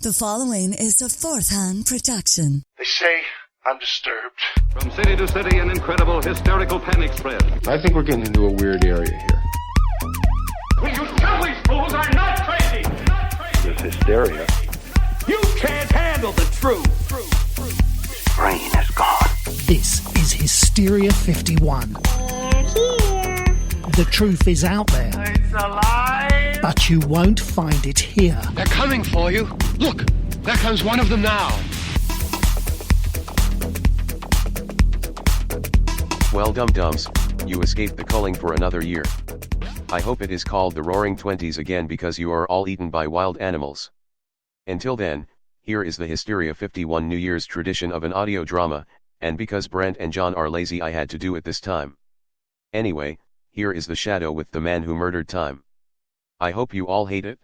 The following is a fourth-hand production. They say I'm disturbed. From city to city, an incredible hysterical panic spread. I think we're getting into a weird area here. Will you tell these fools I'm not crazy? There's hysteria. You can't handle the truth. Brain is gone. This is Hysteria 51. They're here. The truth is out there. It's alive. But you won't find it here. They're coming for you. Look, there comes one of them now. Well, dum-dums, you escaped the culling for another year. I hope it is called the Roaring Twenties again because you are all eaten by wild animals. Until then, here is the Hysteria 51 New Year's tradition of an audio drama, and because Brent and John are lazy I had to do it this time. Anyway, here is The Shadow with the man who murdered time. I hope you all hate it.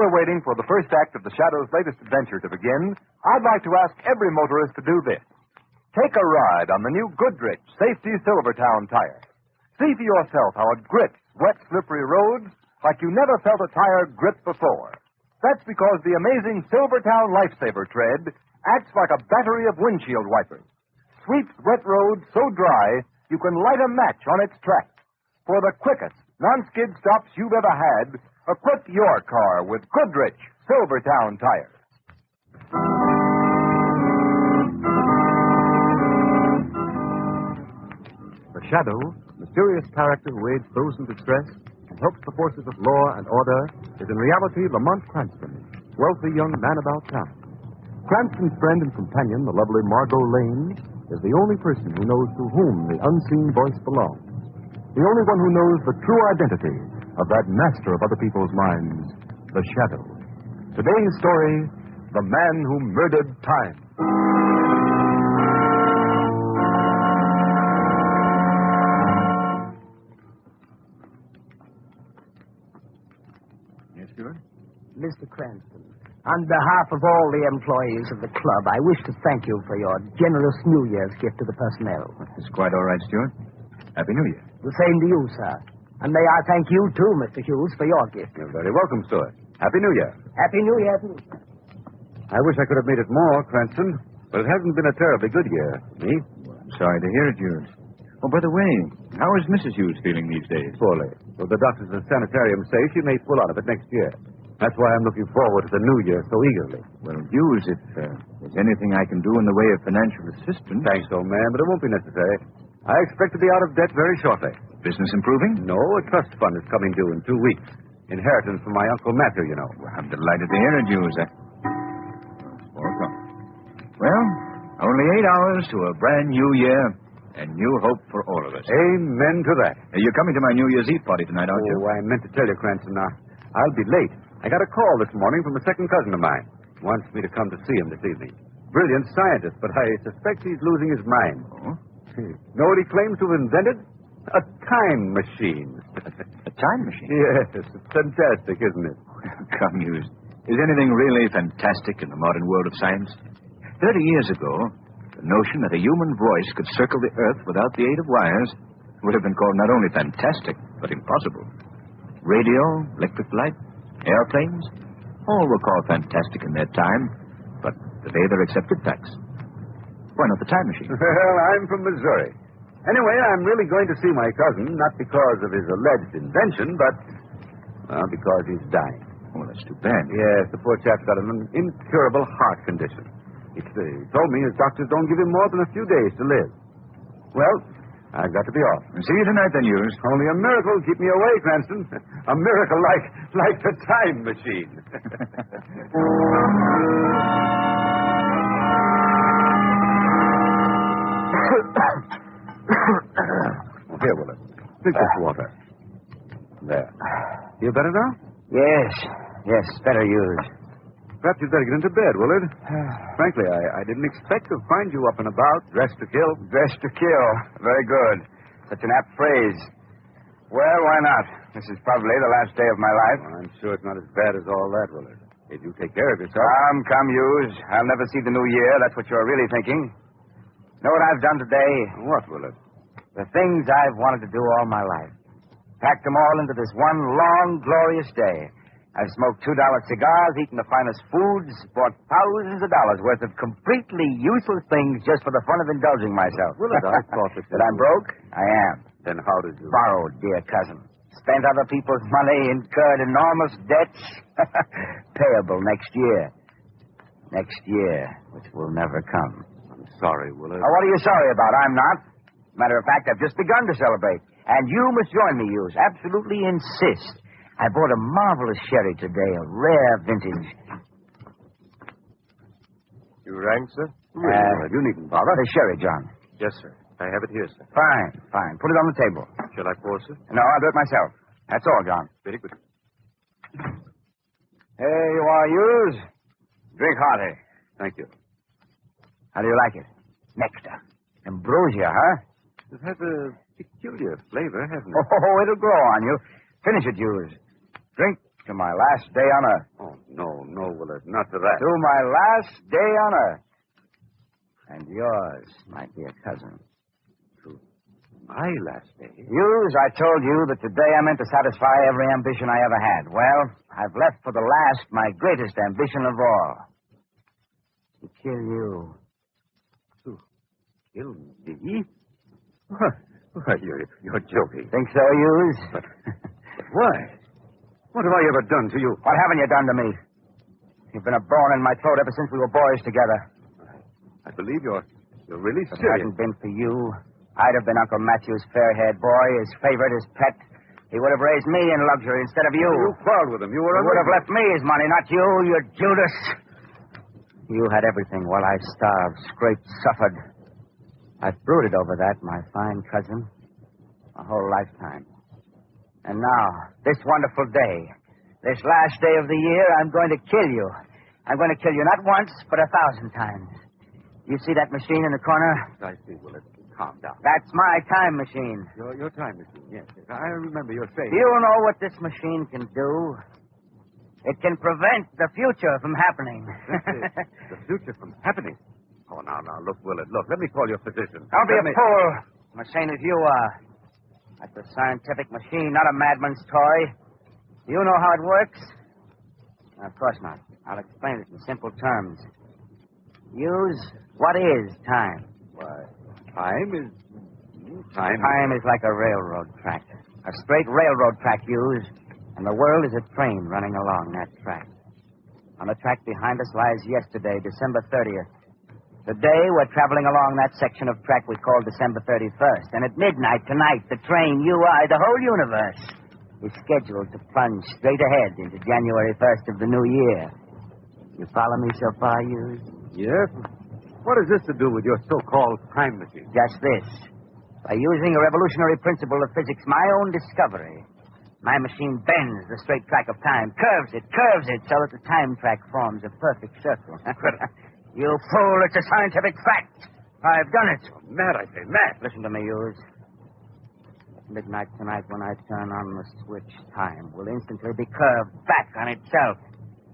Waiting for the first act of The Shadow's latest adventure to begin, I'd like to ask every motorist to do this. Take a ride on the new Goodrich Safety Silvertown tire. See for yourself how it grips wet, slippery roads like you never felt a tire grip before. That's because the amazing Silvertown Lifesaver tread acts like a battery of windshield wipers. Sweeps wet roads so dry you can light a match on its track. For the quickest non-skid stops you've ever had, equip your car with Goodrich Silvertown tires. The Shadow, mysterious character who aids those in distress and helps the forces of law and order, is in reality Lamont Cranston, wealthy young man about town. Cranston's friend and companion, the lovely Margo Lane, is the only person who knows to whom the unseen voice belongs. The only one who knows the true identity of that master of other people's minds, the Shadow. Today's story, The Man Who Murdered Time. Yes, Stewart? Mr. Cranston, on behalf of all the employees of the club, I wish to thank you for your generous New Year's gift to the personnel. It's quite all right, Stewart. Happy New Year. The same to you, sir. And may I thank you, too, Mr. Hughes, for your gift. You're very welcome, Stewart. Happy New Year. Happy New Year to you, sir. I wish I could have made it more, Cranston, but it hasn't been a terribly good year. Me? I'm sorry to hear it, Hughes. Oh, by the way, how is Mrs. Hughes feeling these days? Poorly. Though the doctors and sanitarium say she may pull out of it next year. That's why I'm looking forward to the New Year so eagerly. Well, Hughes, if there's anything I can do in the way of financial assistance... Thanks, old man, but it won't be necessary. I expect to be out of debt very shortly. Business improving? No, a trust fund is coming due in 2 weeks. Inheritance from my Uncle Matthew, you know. Well, I'm delighted to hear it, Hughes. 4 o'clock. Well, only 8 hours to a brand new year and new hope for all of us. Amen to that. You're coming to my New Year's Eve party tonight, aren't you? Oh, I meant to tell you, Cranston. I'll be late. I got a call this morning from a second cousin of mine. Wants me to come to see him this evening. Brilliant scientist, but I suspect he's losing his mind. Oh? Know what he claims to have invented? A time machine. A time machine? Yes, it's fantastic, isn't it? Come, Hughes. Is anything really fantastic in the modern world of science? 30 years ago, the notion that a human voice could circle the Earth without the aid of wires would have been called not only fantastic, but impossible. Radio, electric light, airplanes, all were called fantastic in their time, but today they're accepted facts. Why not the time machine? Well, I'm from Missouri. Anyway, I'm really going to see my cousin, not because of his alleged invention, but, because he's dying. Oh, that's too bad. Yes, the poor chap's got an incurable heart condition. He told me his doctors don't give him more than a few days to live. Well, I've got to be off. See you tonight, then, Hughes. Only a miracle will keep me away, Cranston. A miracle like the time machine. Here, Willard. Drink this water. There. Feel better now? Yes, better Hughes. Perhaps you'd better get into bed, Willard. Frankly, I didn't expect to find you up and about, dressed to kill. Dressed to kill. Very good. Such an apt phrase. Well, why not? This is probably the last day of my life. Well, I'm sure it's not as bad as all that, Willard. If you take care of yourself. Come, Hughes. I'll never see the new year. That's what you're really thinking. Know what I've done today? What, Willard? The things I've wanted to do all my life. Packed them all into this one long, glorious day. I've smoked $2 cigars, eaten the finest foods, bought thousands of dollars worth of completely useless things just for the fun of indulging myself. Willard, I thought that I'm broke? I am. Then how did you... Borrowed, dear cousin. Spent other people's money, incurred enormous debts. Payable next year. Next year, which will never come. I'm sorry, Willard. Oh, what are you sorry about? I'm not. Matter of fact, I've just begun to celebrate. And you must join me, Hughes. Absolutely insist. I bought a marvelous sherry today, a rare vintage. You rang, sir? Really, you needn't bother. The sherry, John. Yes, sir. I have it here, sir. Fine. Put it on the table. Shall I pour, sir? No, I'll do it myself. That's all, John. Very good. Here you are, Hughes. Drink hearty. Thank you. How do you like it? Nectar. Ambrosia, huh? It has a peculiar flavor, hasn't it? Oh, it'll grow on you. Finish it, Hughes. Drink to my last day on Earth. Oh, no, Willard. Not to that. To my last day on Earth. And yours, my dear cousin. To my last day? Hughes, I told you that today I meant to satisfy every ambition I ever had. Well, I've left for the last my greatest ambition of all. To kill you. To kill me? Why, you're joking. Think so, Hughes? But why? What have I ever done to you? What haven't you done to me? You've been a bone in my throat ever since we were boys together. I believe you're really If it serious. hadn't been for you, I'd have been Uncle Matthew's fair-haired boy, his favorite, his pet. He would have raised me in luxury instead of you. You quarreled with him. You were He would have left me his money, not you, you Judas. You had everything while I starved, scraped, suffered. I've brooded over that, my fine cousin, a whole lifetime. And now, this wonderful day, this last day of the year, I'm going to kill you. I'm going to kill you not once, but 1,000 times. You see that machine in the corner? I see, Willard. Calm down. That's my time machine. Your time machine, yes. I remember your saying. Do you know what this machine can do? It can prevent the future from happening. The future from happening? Oh, now, look, Willard, look. Let me call your physician. Don't be a fool. I'm as sane as you are. That's a scientific machine, not a madman's toy. Do you know how it works? No, of course not. I'll explain it in simple terms. Hughes, what is time? Why, time is... Time is like a railroad track. A straight railroad track, Hughes. And the world is a train running along that track. On the track behind us lies yesterday, December 30th. Today, we're traveling along that section of track we call December 31st. And at midnight tonight, the train, you, I, the whole universe, is scheduled to plunge straight ahead into January 1st of the new year. You follow me so far, Hughes? Yes? What has this to do with your so-called time machine? Just this. By using a revolutionary principle of physics, my own discovery, my machine bends the straight track of time, curves it so that the time track forms a perfect circle. You fool, it's a scientific fact. I've done it. Oh, mad, I say, mad. Listen to me, Hughes. At midnight tonight, when I turn on the switch, time will instantly be curved back on itself.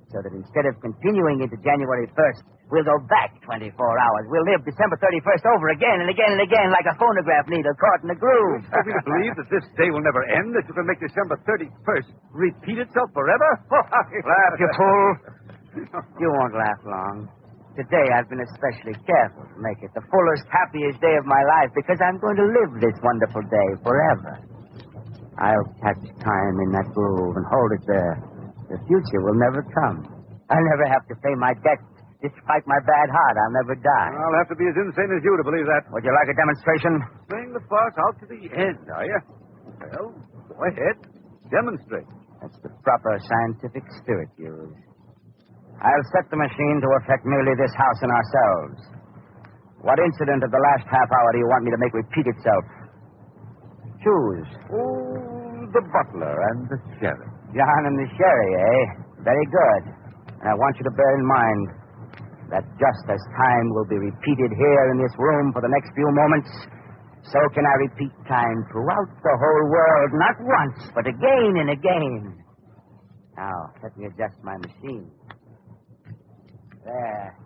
So that instead of continuing into January 1st, we'll go back 24 hours. We'll live December 31st over again and again and again like a phonograph needle caught in a groove. Are we to believe that this day will never end? That you can make December 31st repeat itself forever? Laugh, you fool. You won't laugh long. Today, I've been especially careful to make it the fullest, happiest day of my life because I'm going to live this wonderful day forever. I'll catch time in that groove and hold it there. The future will never come. I'll never have to pay my debt Despite my bad heart, I'll never die. I'll have to be as insane as you to believe that. Would you like a demonstration? Playing the farce out to the end, are you? Well, go ahead. Demonstrate. That's the proper scientific spirit, Hughes. I'll set the machine to affect merely this house and ourselves. What incident of the last half hour do you want me to make repeat itself? Choose. Oh, the butler and the sheriff. John and the sherry, eh? Very good. And I want you to bear in mind that just as time will be repeated here in this room for the next few moments, so can I repeat time throughout the whole world, not once, but again and again. Now, let me adjust my machine. There.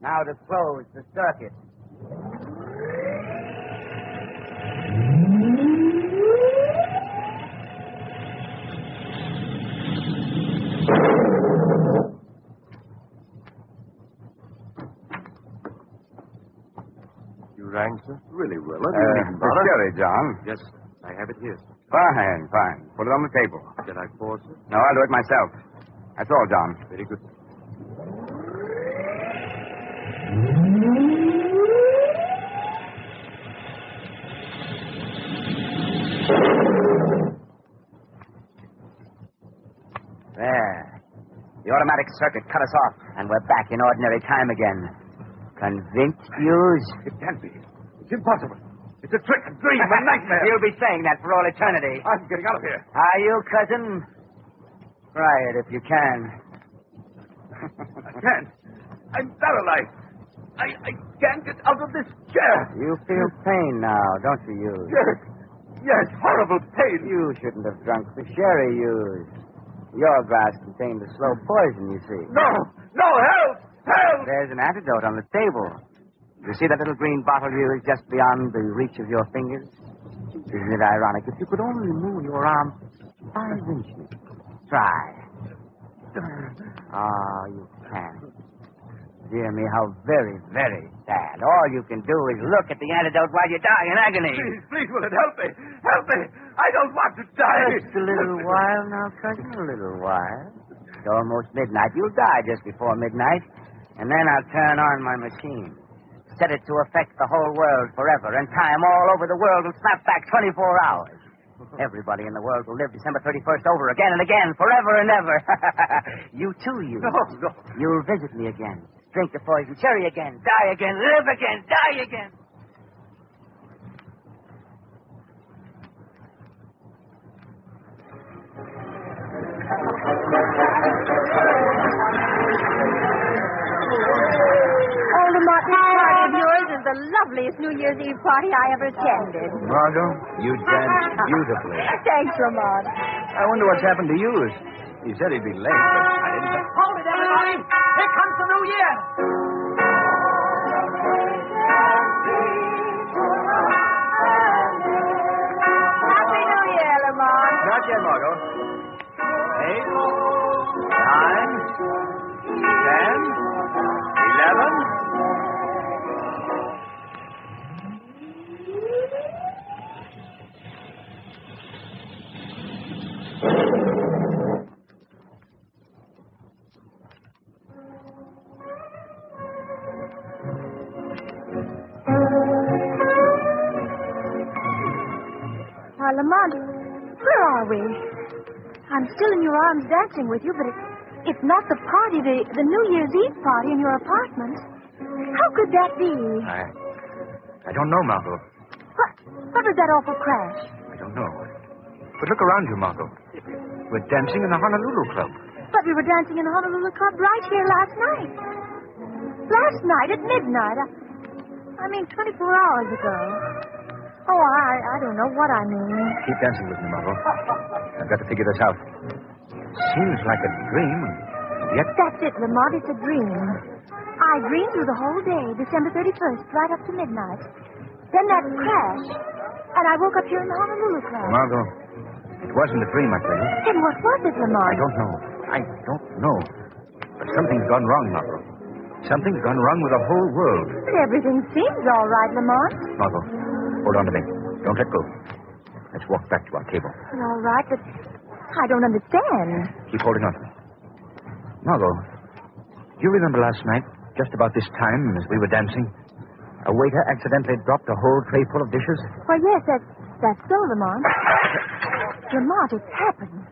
Now to close the circuit. You rang, sir? Really, Willard. The sherry, John. Yes, I have it here, sir. Fine. Put it on the table. Shall I pour, sir? No, I'll do it myself. That's all, John. Very good. There. The automatic circuit cut us off, and we're back in ordinary time again. Convinced, Hughes? It can't be. It's impossible. It's a trick, a dream, a nightmare. You'll be saying that for all eternity. I'm getting out of here. Are you, cousin? Try it if you can. I can't. I'm paralyzed. I can't get out of this chair. You feel pain now, don't you, Hughes? Yes, horrible pain. You shouldn't have drunk the sherry, Hughes. Your glass contained a slow poison, you see. No, help! There's an antidote on the table. You see that little green bottle, Hughes, just beyond the reach of your fingers? Isn't it ironic? If you could only move your arm 5 inches. Try. Oh, you can't. Dear me, how very, very sad. All you can do is look at the antidote while you die in agony. Please, Willard, help me. Help me. I don't want to die. Just a little while now, cousin, a little while. It's almost midnight. You'll die just before midnight. And then I'll turn on my machine. Set it to affect the whole world forever. And time all over the world will snap back 24 hours. Everybody in the world will live December 31st over again and again, forever and ever. You too, you. No. You'll visit me again. Drink the poison cherry again. Die again. Live again. Die again. Lamont, this party of yours is the loveliest New Year's Eve party I ever attended. Margo, you danced beautifully. Thanks, Lamont. I wonder what's happened to Hughes. He said he'd be late, but I didn't... Hold it, everybody! Here comes the new year! Happy New Year, Lamont. Not yet, Margo. 8, 9, 10, 11... Lamont, where are we? I'm still in your arms dancing with you, but it's not the party, the New Year's Eve party in your apartment. How could that be? I don't know, Margo. What was that awful crash? I don't know. But look around you, Margo. We're dancing in the Honolulu Club. But we were dancing in the Honolulu Club right here last night. Last night at midnight. I mean, 24 hours ago. Oh, I don't know what I mean. Keep dancing with me, Margo. I've got to figure this out. Seems like a dream, and yet... That's it, Lamont. It's a dream. I dreamed through the whole day, December 31st, right up to midnight. Then that crash, and I woke up here in the Honolulu Club. Margo, it wasn't a dream, I tell you. Then what was it, Lamont? I don't know. But something's gone wrong, Margo. Something's gone wrong with the whole world. But everything seems all right, Lamont. Margo, hold on to me. Don't let go. Let's walk back to our table. All right, but I don't understand. Keep holding on. Margo, Do you remember last night, just about this time, as we were dancing, a waiter accidentally dropped a whole tray full of dishes? Why, yes, that's so, Lamont. Lamont, it's happened.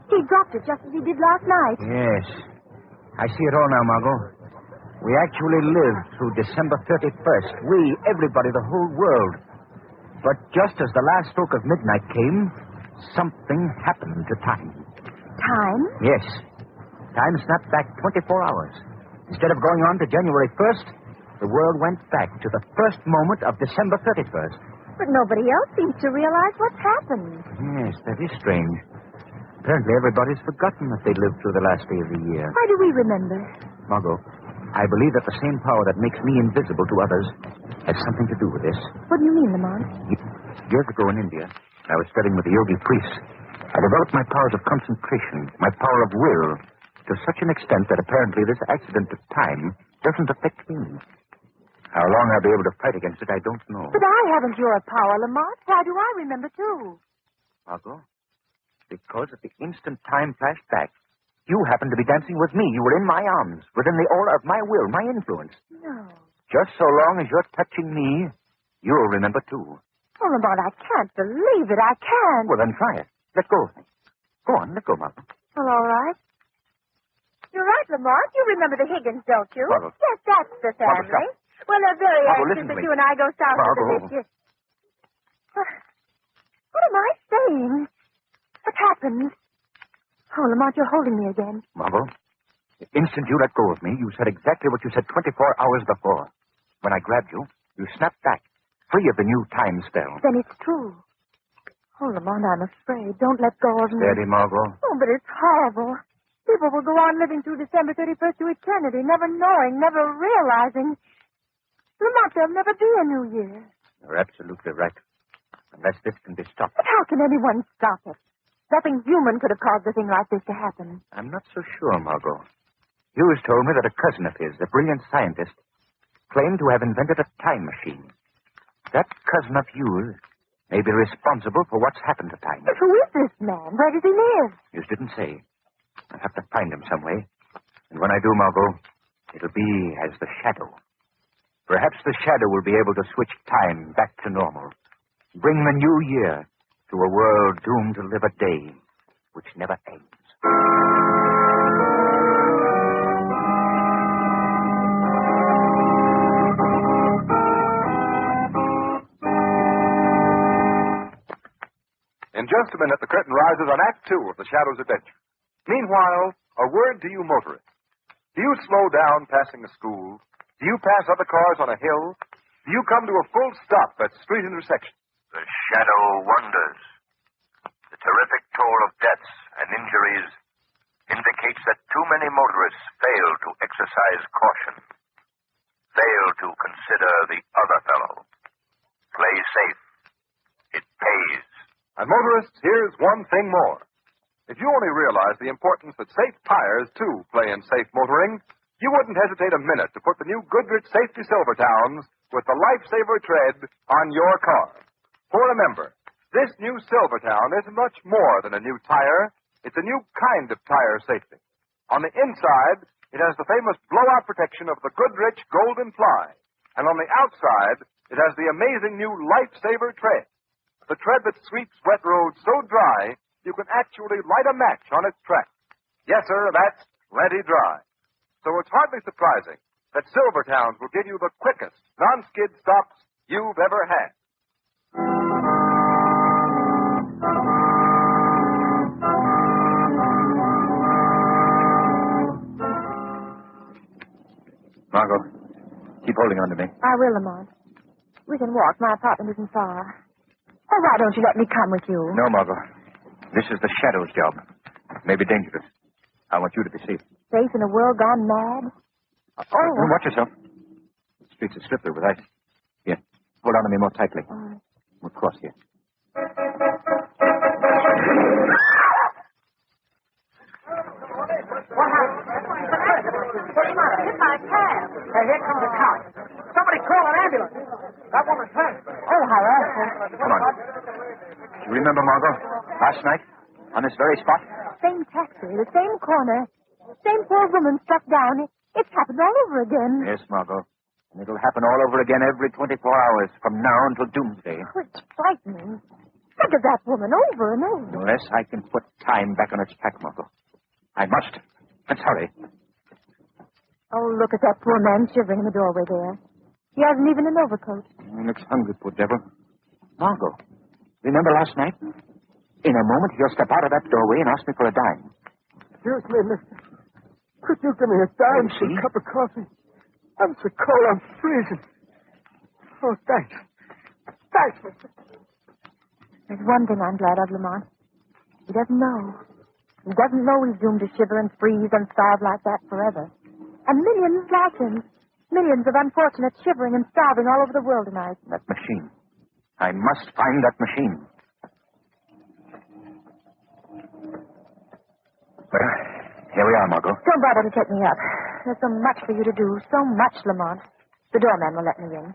He dropped it just as he did last night. Yes. I see it all now, Margot. We actually lived through December 31st. We, everybody, the whole world. But just as the last stroke of midnight came, something happened to time. Time? Yes. Time snapped back 24 hours. Instead of going on to January 1st, the world went back to the first moment of December 31st. But nobody else seems to realize what's happened. Yes, that is strange. Apparently everybody's forgotten that they lived through the last day of the year. Why do we remember? Margot, I believe that the same power that makes me invisible to others has something to do with this. What do you mean, Lamont? Years ago in India, I was studying with the yogi priests. I developed my powers of concentration, my power of will, to such an extent that apparently this accident of time doesn't affect me. How long I'll be able to fight against it, I don't know. But I haven't your power, Lamont. Why do I remember, too? Margot, because at the instant time flashed back, you happened to be dancing with me. You were in my arms, within the aura of my will, my influence. No. Just so long as you're touching me, you'll remember, too. Oh, Lamont, I can't believe it. I can't. Well, then try it. Let go of me. Go on, let go, Margot. Well, all right. You're right, Lamont. You remember the Higgins, don't you? Margot. Yes, that's the family. Margot, stop. Well, they're very Margot, anxious listen to that me. you and I go south Margot. to this year. What am I saying? What happened? Oh, Lamont, you're holding me again. Margot, the instant you let go of me, you said exactly what you said 24 hours before. When I grabbed you, you snapped back, free of the new time spell. Then it's true. Oh, Lamont, I'm afraid. Don't let go of me. Steady, Margot. Oh, but it's horrible. People will go on living through December 31st to eternity, never knowing, never realizing. Lamont, there'll never be a new year. You're absolutely right. Unless this can be stopped. But how can anyone stop it? Nothing human could have caused a thing like this to happen. I'm not so sure, Margot. Hughes told me that a cousin of his, a brilliant scientist, claimed to have invented a time machine. That cousin of Hughes may be responsible for what's happened to time. But who is this man? Where does he live? Hughes didn't say. I'll have to find him some way. And when I do, Margot, it'll be as the Shadow. Perhaps the Shadow will be able to switch time back to normal. Bring the new year to a world doomed to live a day which never ends. In just a minute, the curtain rises on Act 2 of The Shadow's Adventure. Meanwhile, a word to you motorists. Do you slow down passing a school? Do you pass other cars on a hill? Do you come to a full stop at street intersections? The shadow wonders. The terrific toll of deaths and injuries indicates that too many motorists fail to exercise caution, fail to consider the other fellow. Play safe. It pays. And motorists, here's one thing more. If you only realize the importance that safe tires, too, play in safe motoring, you wouldn't hesitate a minute to put the new Goodrich Safety Silvertowns with the Lifesaver tread on your car. For remember, this new Silvertown isn't much more than a new tire. It's a new kind of tire safety. On the inside, it has the famous blowout protection of the Goodrich Golden Fly. And on the outside, it has the amazing new Lifesaver tread. The tread that sweeps wet roads so dry, you can actually light a match on its track. Yes, sir, that's plenty dry. So it's hardly surprising that Silvertowns will give you the quickest non-skid stops you've ever had. Margot, keep holding on to me. I will, Lamont. We can walk. My apartment isn't far. Oh, why don't you let me come with you? No, Margot. This is the Shadow's job. It may be dangerous. I want you to be safe. Safe in a world gone mad? Oh. Watch yourself. The streets are slippery with ice. Here, hold on to me more tightly. We'll cross here. What happened? What's the matter? Hit my cab. Hey, here comes a car. Somebody call an ambulance. That woman's hurt. Oh, how awful. Come on. You remember, Margot, last night, on this very spot? Same taxi, the same corner. Same poor woman struck down. It's happened all over again. Yes, Margot. And it'll happen all over again every 24 hours from now until doomsday. Oh, it's frightening. Think of that woman over and over. Unless I can put time back on its track, Margot. I must. Let's hurry. Oh, look at that poor man shivering in the doorway there. He hasn't even an overcoat. He looks hungry, poor devil. Margot, remember last night? In a moment, he'll step out of that doorway and ask me for a dime. Excuse me, mister. Could you give me a dime for a cup of coffee? I'm so cold, I'm freezing. Oh, thanks. Thanks, mister. There's one thing I'm glad of, Lamont. He doesn't know. He doesn't know he's doomed to shiver and freeze and starve like that forever. And millions like him. Millions of unfortunates shivering and starving all over the world tonight. That machine. I must find that machine. Well, here we are, Margot. Don't bother to take me up. There's so much for you to do. So much, Lamont. The doorman will let me in.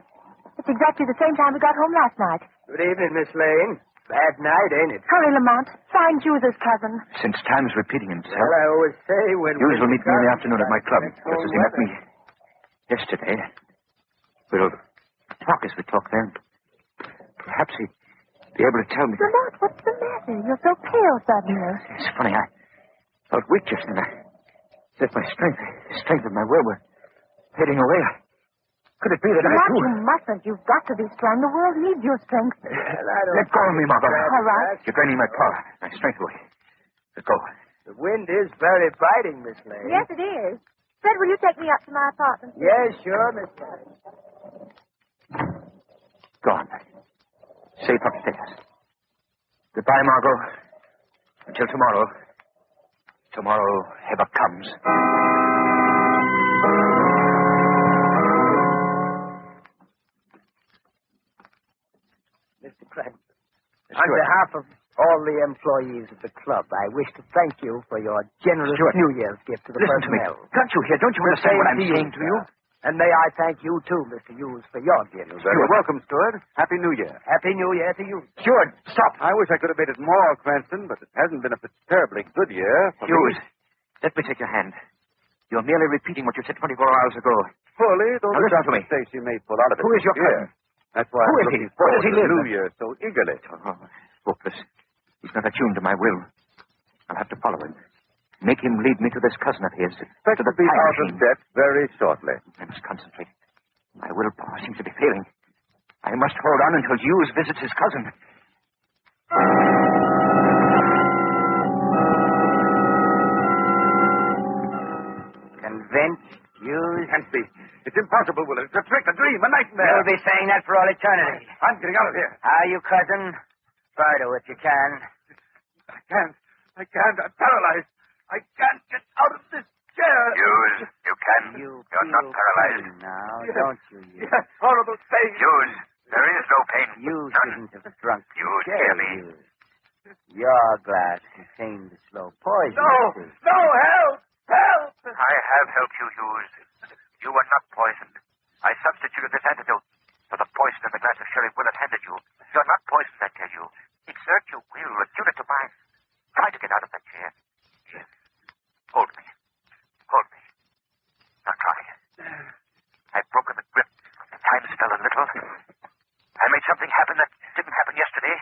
It's exactly the same time we got home last night. Good evening, Miss Lane. Bad night, ain't it? Hurry, Lamont. Find Hughes' cousin. Since time's repeating himself. Well, I always say when... Hughes will meet me in the afternoon at my club, just as he met me yesterday. We'll talk as we talk then. Perhaps he'd be able to tell me. Lamont, what's the matter? You're so pale suddenly. It's funny, I felt weak just then. As if my strength of my will were fading away. Could it be that Lamont, I too... you mustn't. You've got to be strong. The world needs your strength. Let go of me, Margot. All right. You're draining my power, my strength away. Let go. The wind is very biting, Miss Lane. Yes, it is. Fred, will you take me up to my apartment? Yes, sure, Miss Lane. Gone. Safe upstairs. Goodbye, Margot. Until tomorrow. Tomorrow ever comes. Mr. Cranston, on behalf of all the employees of the club, I wish to thank you for your generous Stewart, New Year's gift to the listen personnel. to me. Can't you hear? Don't you understand what I'm saying to you? And may I thank you, too, Mr. Hughes, for your gift. You're welcome, Stewart. Happy New Year. Happy New Year to you. Stewart, stop. I wish I could have made it more, Cranston, but it hasn't been a terribly good year. Hughes, let me take your hand. You're merely repeating what you said 24 hours ago. Fully, though Now listen to me. mistakes you may pull out of it. Who is your cousin? That's why Who I'm is he? looking Where forward does he to the live? New Year so eagerly. Oh, hopeless. He's not attuned to my will. I'll have to follow him. Make him lead me to this cousin of his. Expect to the to be time out of machine. debt very shortly. I must concentrate. My willpower seems to be failing. I must hold on until Hughes visits his cousin. Convinced, Hughes? Can't be. It's impossible, Willard. It's a trick, a dream, a nightmare. You'll be saying that for all eternity. I'm getting out of here. Are you, cousin? Try to if you can. I can't. I'm paralyzed. I can't get out of this chair. Hughes, you can. You're not paralyzed. Now, Yes. don't you, Hughes? Yes, horrible pain. Hughes, there is no pain. You None. shouldn't have drunk the Hughes, chair, hear me. Hughes. Your glass contained the slow poison. No, help! Help! I have helped you, Hughes. You were not poisoned. I substituted this antidote for the poison in the glass of sherry Willard handed you. You're not poisoned, I tell you. Exert your will. Attune it to mine. Try to get out of that chair. Here. Hold me. Hold me. Now try. I've broken the grip. The time fell a little. I made something happen that didn't happen yesterday.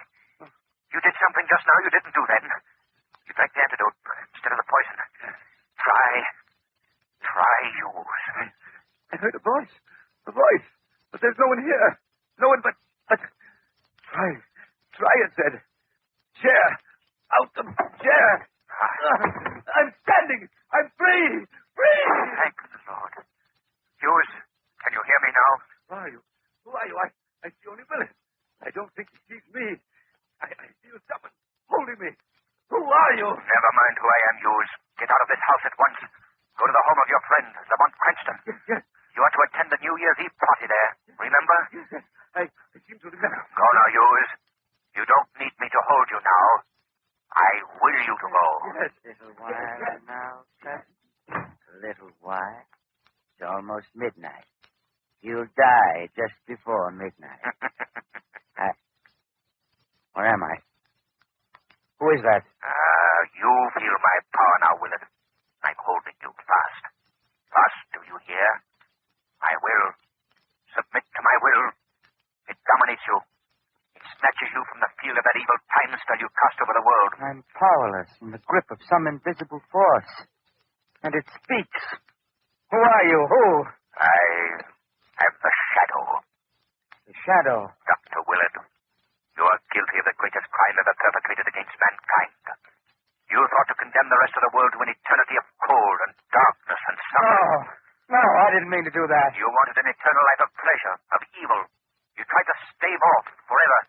You did something just now you didn't do then. You drank the antidote instead of the poison. Try, Hughes. I heard a voice. A voice. But there's no one here. No one but... Try, it said. Chair. Out the chair. I'm standing. I'm free. Free. Thank the Lord. Hughes, can you hear me now? Who are you? I see only Willard. I don't think he sees me. I feel someone holding me. Who are you? Never mind who I am, Hughes. Get out of this house at once. Go to the home of your friend, Lamont Cranston. Yes. You are to attend the New Year's Eve party there. Remember? Yes. I seem to remember. Go now, Hughes. You don't need me to hold you now. I will you to go. Yes. Little while now, cousin. A little while. It's almost midnight. You'll die just before midnight. Where am I? Who is that? You feel my power now, Willard. I'm holding you fast. Fast to you. hear? I will. Submit to my will. It dominates you. It snatches you from the field of that evil time spell you cast over the world. I'm powerless in the grip of some invisible force. And it speaks. Who are you? Who? I am the Shadow. The Shadow? Dr. Willard, you are guilty of the greatest crime ever perpetrated against mankind. You thought to condemn the rest of the world to an eternity of cold and darkness and suffering. No, I didn't mean to do that. You wanted an eternal life of pleasure, of evil. You tried to stave off forever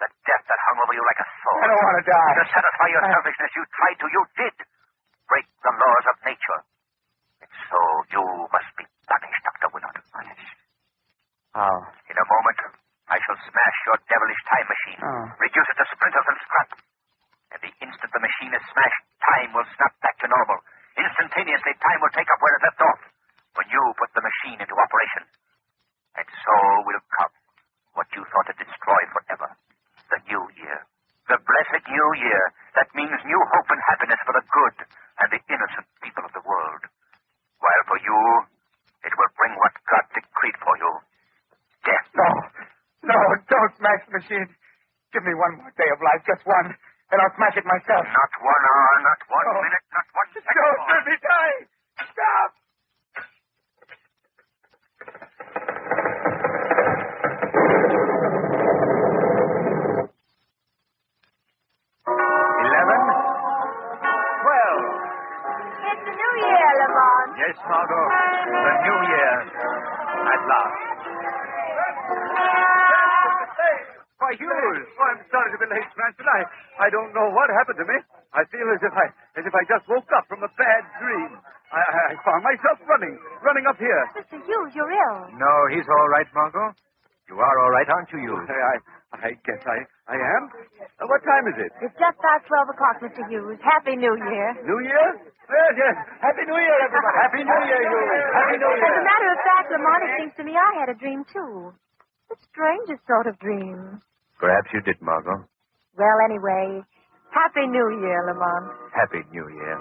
the death that hung over you like a sword. I don't want to die. To satisfy your selfishness, you tried to. You did break the laws of nature. And so you must be punished, Dr. Willard. Punished? How? In a moment, I shall smash your devilish time machine. Reduce it to splinters and scrap. And the instant the machine is smashed, time will snap back to normal. Instantaneously, time will take up where it left off when you put the machine into operation. And so will come what you thought had destroyed forever. The new year. The blessed new year. That means new hope and happiness for the good and the innocent people of the world. While for you, it will bring what God decreed for you. Death. No, don't smash the machine. Give me one more day of life, just one, and I'll smash it myself. Not 1 hour, not 1 minute, not 1 second. Don't let me die. Stop. It's the new year, Lamont. Yes, Margot. The new year. At last. Why, Hughes! Oh, I'm sorry to be late, Cranston. I don't know what happened to me. I feel as if I just woke up from a bad dream. I found myself running up here. Mr. Hughes, you're ill. No, he's all right, Margot. You are all right, aren't you, Hughes? I guess I am. What time is it? It's just past 12 o'clock, Mr. Hughes. Happy New Year. New Year? Yes. Happy New Year, everybody. Happy New Year, Hughes. Happy New Year. As a matter of fact, Lamont, it seems to me I had a dream, too. The strangest sort of dream. Perhaps you did, Margot. Well, anyway, Happy New Year, Lamont. Happy New Year.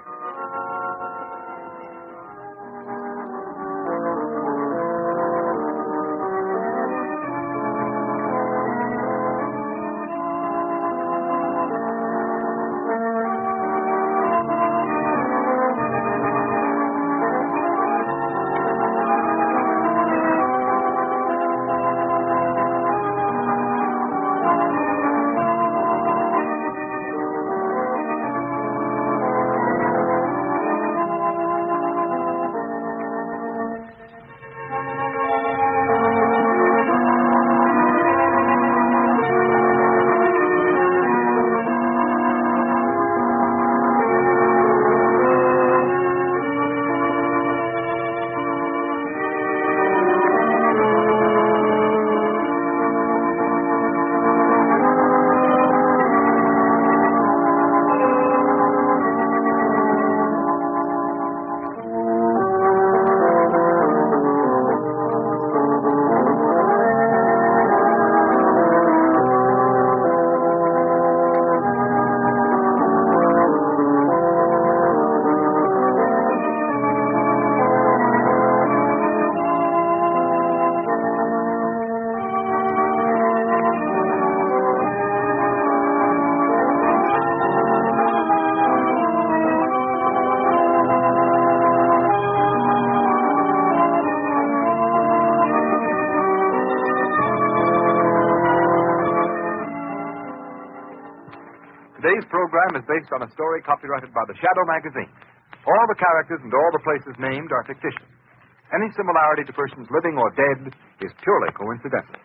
Today's program is based on a story copyrighted by the Shadow magazine. All the characters and all the places named are fictitious. Any similarity to persons living or dead is purely coincidental.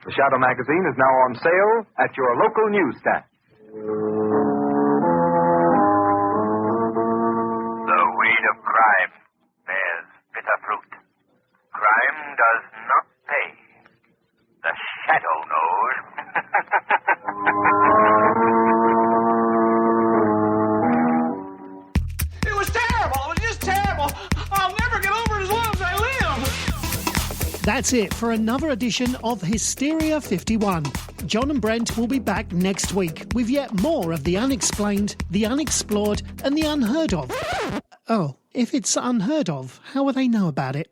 The Shadow magazine is now on sale at your local newsstand. The weed of crime bears bitter fruit. Crime does not pay. The Shadow knows. It was terrible. It was just terrible. I'll never get over it as long as I live. That's it for another edition of Hysteria 51. John and Brent will be back next week with yet more of the unexplained, the unexplored and the unheard of. Oh, if it's unheard of, how will they know about it?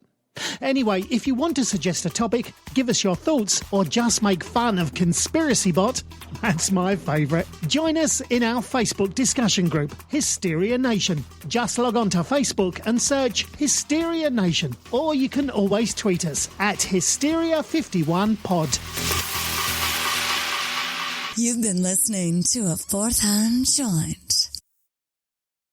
Anyway, if you want to suggest a topic, give us your thoughts, or just make fun of Conspiracy Bot, that's my favourite. Join us in our Facebook discussion group, Hysteria Nation. Just log on to Facebook and search Hysteria Nation, or you can always tweet us at Hysteria51pod. You've been listening to a fourth-hand joint.